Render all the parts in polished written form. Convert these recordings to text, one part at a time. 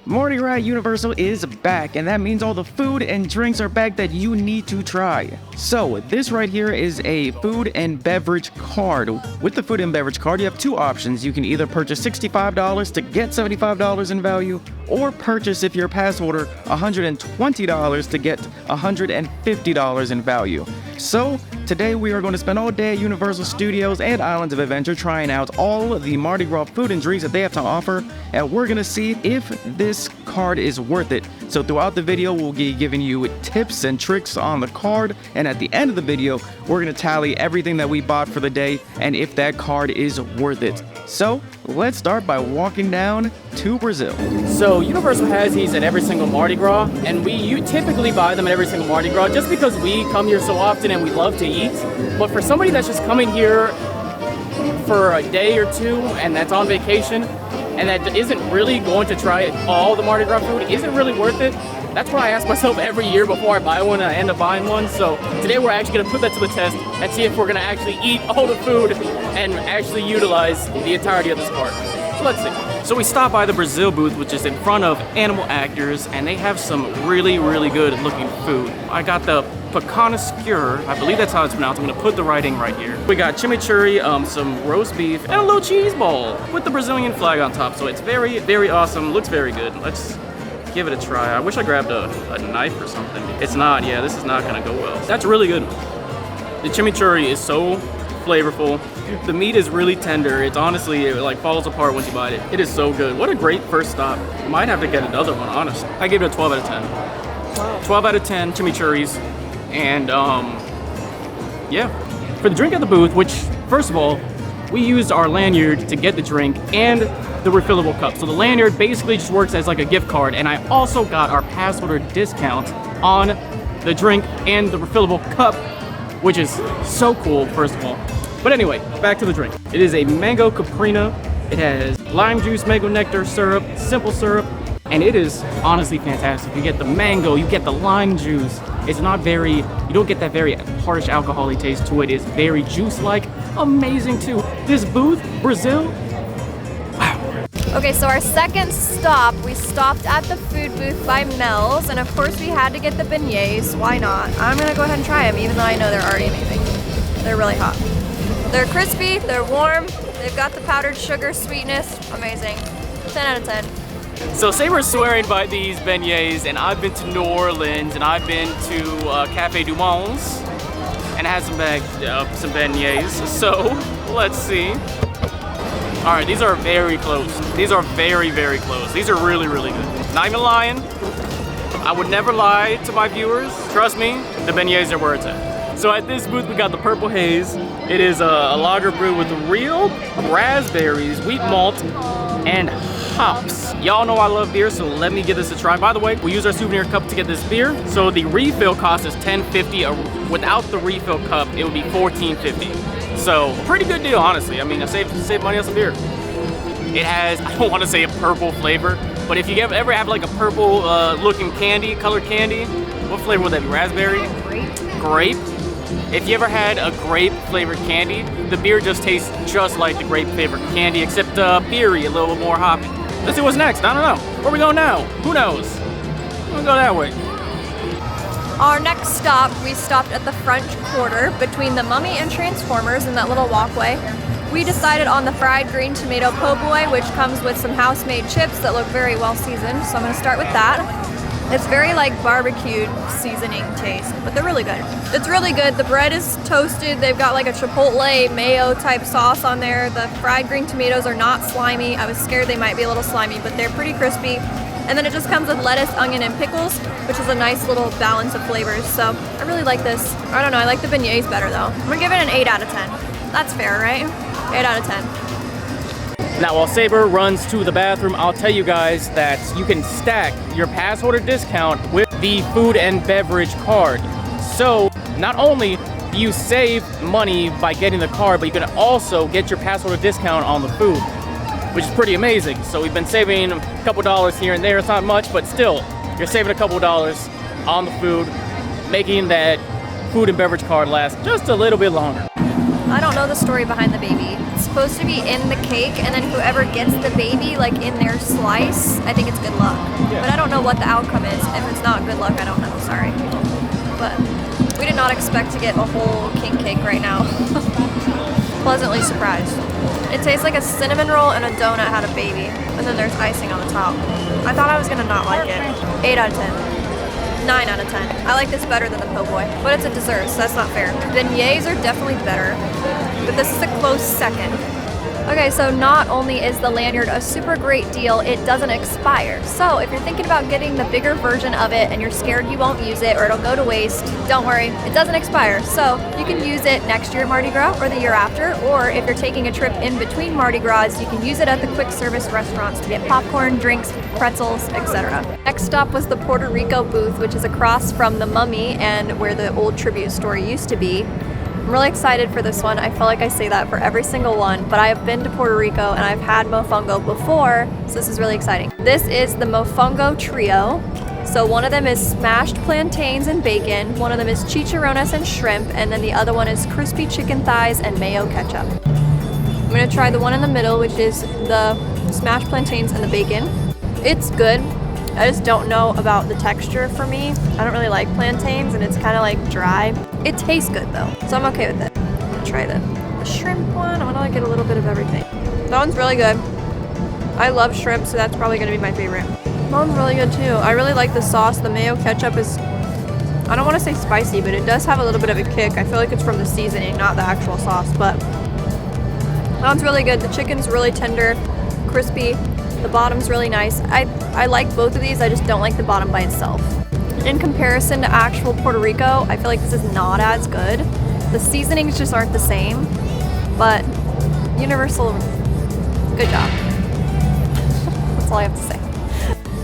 Mardi Gras Universal is back, and that means all the food and drinks are back that you need to try. So, this right here is a food and beverage card. With the food and beverage card, you have two options. You can either purchase $65 to get $75 in value, or purchase, if you're a pass holder, $120 to get $150 in value. So, today we are going to spend all day at Universal Studios and Islands of Adventure trying out all the Mardi Gras food and drinks that they have to offer, and we're going to see if this card is worth it. So throughout the video, we'll be giving you tips and tricks on the card, and at the end of the video, we're going to tally everything that we bought for the day and if that card is worth it. So, let's start by walking down to Brazil. So Universal has these at every single Mardi Gras, and you typically buy them at every single Mardi Gras just because we come here so often and we love to eat. But for somebody that's just coming here for a day or two and that's on vacation and that isn't really going to try all the Mardi Gras food, is it really worth it? That's what I ask myself every year before I buy one, and I end up buying one. So today we're actually going to put that to the test and see if we're going to actually eat all the food and actually utilize the entirety of this card. So let's see. So we stopped by the Brazil booth, which is in front of Animal Actors, and they have some really good looking food. I got the pecan skewer, I believe that's how it's pronounced. I'm going to put the writing right here. We got chimichurri, some roast beef, and a little cheese ball with the Brazilian flag on top. So it's very awesome, looks very good. Let's give it a try. I wish I grabbed a knife or something. It's not, yeah, this is not gonna go well. That's really good. The chimichurri is so flavorful. The meat is really tender. It's honestly, it like falls apart once you bite it. It is so good. What a great first stop. Might have to get another one, honestly. I give it a 12 out of 10. Wow. 12 out of 10 chimichurris. And yeah. For the drink at the booth, which first of all, we used our lanyard to get the drink and the refillable cup. So the lanyard basically just works as like a gift card, and I also got our pass holder discount on the drink and the refillable cup, which is so cool, first of all. But anyway, back to the drink. It is a mango caprina. It has lime juice, mango nectar, syrup, simple syrup, and it is honestly fantastic. You get the mango, you get the lime juice. It's not very, you don't get that very harsh alcoholic taste to it. It's very juice-like, amazing too. This booth, Brazil, okay, so our second stop, we stopped at the food booth by Mel's, and of course we had to get the beignets. Why not? I'm gonna go ahead and try them, even though I know they're already amazing. They're really hot. They're crispy, they're warm, they've got the powdered sugar sweetness. Amazing. 10 out of 10. So Saber's swearing by these beignets, and I've been to New Orleans, and I've been to Cafe Du Mond's, and had some beignets. So let's see. All right, these are very close. These are very close. These are really good. Not even lying. I would never lie to my viewers. Trust me, the beignets are where it's at. So at this booth, we got the Purple Haze. It is a lager brew with real raspberries, wheat malt, and hops. Y'all know I love beer, so let me give this a try. By the way, we use our souvenir cup to get this beer. So the refill cost is $10.50. Without the refill cup, it would be $14.50. So pretty good deal, honestly. I mean, I saved money on some beer. It has, I don't want to say a purple flavor, but if you ever have like a purple looking candy, colored candy, what flavor would that be? Raspberry? Grape. If you ever had a grape flavored candy, the beer just tastes just like the grape flavored candy, except beery, a little more hoppy. Let's see what's next. I don't know. Where are we going now? Who knows? We'll go that way. Our next stop, we stopped at the French Quarter between the Mummy and Transformers in that little walkway. We decided on the fried green tomato po' boy, which comes with some house-made chips that look very well seasoned. So I'm gonna start with that. It's very like barbecued seasoning taste, but they're really good. It's really good. The bread is toasted. They've got like a chipotle mayo type sauce on there. The fried green tomatoes are not slimy. I was scared they might be a little slimy, but they're pretty crispy. And then it just comes with lettuce, onion, and pickles, which is a nice little balance of flavors. So I really like this. I don't know, I like the beignets better though. I'm gonna give it an 8 out of 10. That's fair, right? 8 out of 10. Now while Saber runs to the bathroom, I'll tell you guys that you can stack your pass holder discount with the food and beverage card. So not only do you save money by getting the card, but you can also get your pass holder discount on the food, which is pretty amazing. So we've been saving a couple dollars here and there. It's not much, but still, you're saving a couple dollars on the food, making that food and beverage card last just a little bit longer. I don't know the story behind the baby. It's supposed to be in the cake, and then whoever gets the baby like in their slice, I think it's good luck. Yeah. But I don't know what the outcome is. If it's not good luck, I don't know. Sorry. But we did not expect to get a whole king cake right now. Pleasantly surprised. It tastes like a cinnamon roll and a donut had a baby, and then there's icing on the top. I thought I was gonna not like it. 8 out of 10. 9 out of 10. I like this better than the po' boy, but it's a dessert, so that's not fair. Beignets are definitely better, but this is a close second. Okay, so not only is the lanyard a super great deal, it doesn't expire. So if you're thinking about getting the bigger version of it and you're scared you won't use it or it'll go to waste, don't worry, it doesn't expire. So you can use it next year at Mardi Gras or the year after, or if you're taking a trip in between Mardi Gras, you can use it at the quick service restaurants to get popcorn, drinks, pretzels, etc. Next stop was the Puerto Rico booth, which is across from the Mummy and where the old tribute store used to be. I'm really excited for this one. I feel like I say that for every single one, but I have been to Puerto Rico and I've had mofongo before, so this is really exciting. This is the mofongo trio. So one of them is smashed plantains and bacon, one of them is chicharrones and shrimp, and then the other one is crispy chicken thighs and mayo ketchup. I'm gonna try the one in the middle, which is the smashed plantains and the bacon. It's good. I just don't know about the texture for me. I don't really like plantains and it's kind of like dry. It tastes good though, so I'm okay with it. I'm gonna try the shrimp one. I want to like get a little bit of everything. That one's really good. I love shrimp, so that's probably gonna be my favorite. That one's really good too. I really like the sauce. The mayo ketchup is, I don't want to say spicy, but it does have a little bit of a kick. I feel like it's from the seasoning, not the actual sauce, but that one's really good. The chicken's really tender, crispy. The bottom's really nice. I like both of these, I just don't like the bottom by itself. In comparison to actual Puerto Rico, I feel like this is not as good. The seasonings just aren't the same, but Universal, good job. That's all I have to say.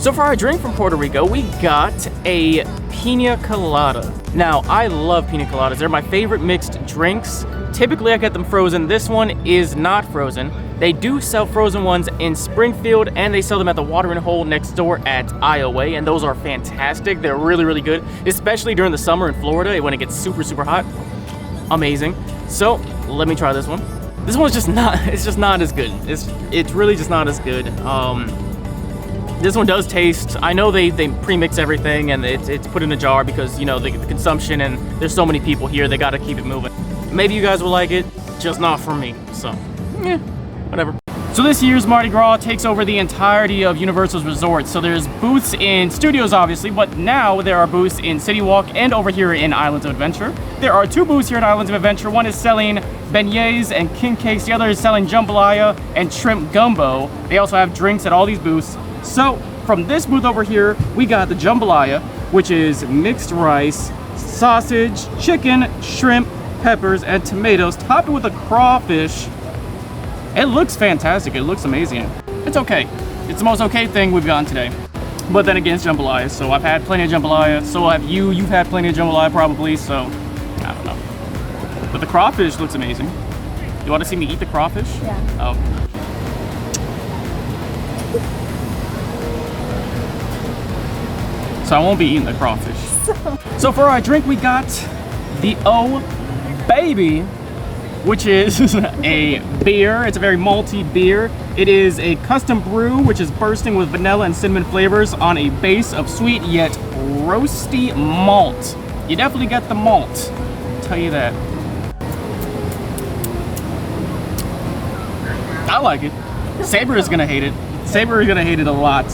So for our drink from Puerto Rico, we got a pina colada. Now, I love pina coladas. They're my favorite mixed drinks. Typically, I get them frozen. This one is not frozen. They do sell frozen ones in Springfield, and they sell them at the Watering Hole next door at Iowa, and those are fantastic. They're really, really good, especially during the summer in Florida when it gets super, super hot. Amazing. So, let me try this one. This one's just not, it's just not as good. It's really just not as good. This one does taste, I know they pre-mix everything and it's put in a jar because, you know, the consumption and there's so many people here, they gotta keep it moving. Maybe you guys will like it, just not for me, so, yeah, whatever. So this year's Mardi Gras takes over the entirety of Universal's resorts. So there's booths in studios, obviously, but now there are booths in City Walk and over here in Islands of Adventure. There are 2 booths here in Islands of Adventure. One is selling beignets and king cakes. The other is selling jambalaya and shrimp gumbo. They also have drinks at all these booths. So from this booth over here, we got the jambalaya, which is mixed rice, sausage, chicken, shrimp, peppers, and tomatoes, topped with a crawfish. It looks fantastic. It looks amazing. It's okay. It's the most okay thing we've gotten today. But then again, it's jambalaya, so I've had plenty of jambalaya. So have you. You've had plenty of jambalaya probably, so I don't know. But the crawfish looks amazing. You want to see me eat the crawfish? Yeah. Oh. So I won't be eating the crawfish. So for our drink, we got the Oh Baby, which is a beer. It's a very malty beer. It is a custom brew, which is bursting with vanilla and cinnamon flavors on a base of sweet yet roasty malt. You definitely get the malt, I'll tell you that. I like it. Saber is gonna hate it. Saber is gonna hate it a lot.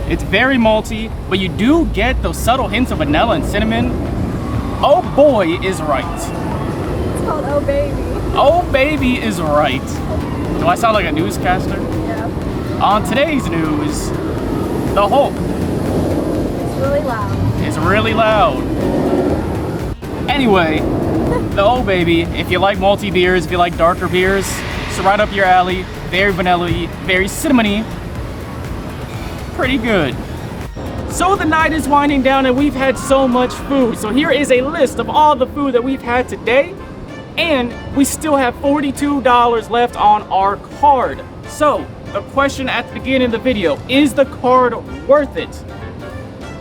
It's very malty, but you do get those subtle hints of vanilla and cinnamon. Oh boy is right. It's called Oh Baby. Oh baby is right. Do I sound like a newscaster? Yeah. On today's news, the Hulk It's really loud. is really loud. Anyway, the Oh Baby, if you like malty beers, if you like darker beers, it's right up your alley. Very vanilla-y, very cinnamony. Pretty good. So the night is winding down and we've had so much food. So here is a list of all the food that we've had today. And we still have $42 left on our card. So the question at the beginning of the video, is the card worth it?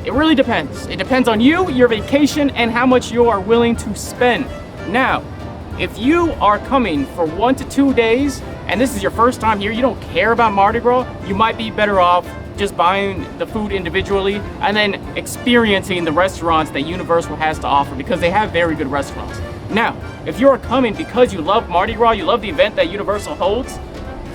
It really depends. It depends on you, your vacation, and how much you are willing to spend. Now, if you are coming for 1 to 2 days, and this is your first time here, you don't care about Mardi Gras, you might be better off just buying the food individually and then experiencing the restaurants that Universal has to offer, because they have very good restaurants. Now, if you're coming because you love Mardi Gras, you love the event that Universal holds,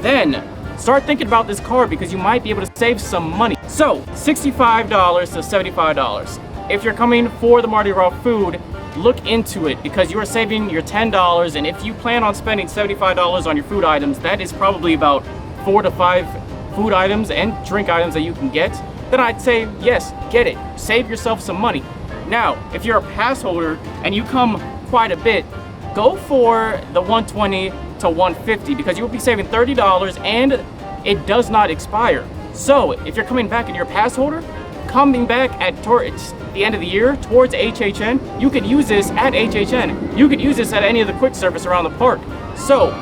then start thinking about this card because you might be able to save some money. So, $65 to $75. If you're coming for the Mardi Gras food, look into it because you are saving your $10, and if you plan on spending $75 on your food items, that is probably about 4 to 5 food items and drink items that you can get, then I'd say yes, get it. Save yourself some money. Now, if you're a pass holder and you come quite a bit, go for the 120 to 150 because you'll be saving $30 and it does not expire. So if you're coming back and you're a pass holder, coming back towards the end of the year, towards HHN, you could use this at HHN. You could use this at any of the quick service around the park. So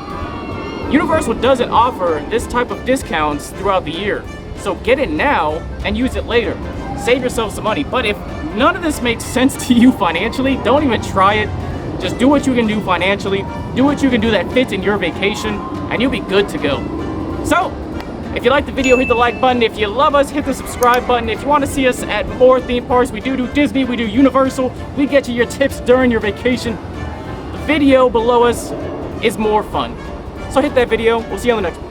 Universal doesn't offer this type of discounts throughout the year. So get it now and use it later. Save yourself some money. But if none of this makes sense to you financially, don't even try it. Just do what you can do financially. Do what you can do that fits in your vacation, and you'll be good to go. So, if you like the video, hit the like button. If you love us, hit the subscribe button. If you want to see us at more theme parks, we do Disney, we do Universal. We get you your tips during your vacation. The video below us is more fun. So hit that video. We'll see you on the next one.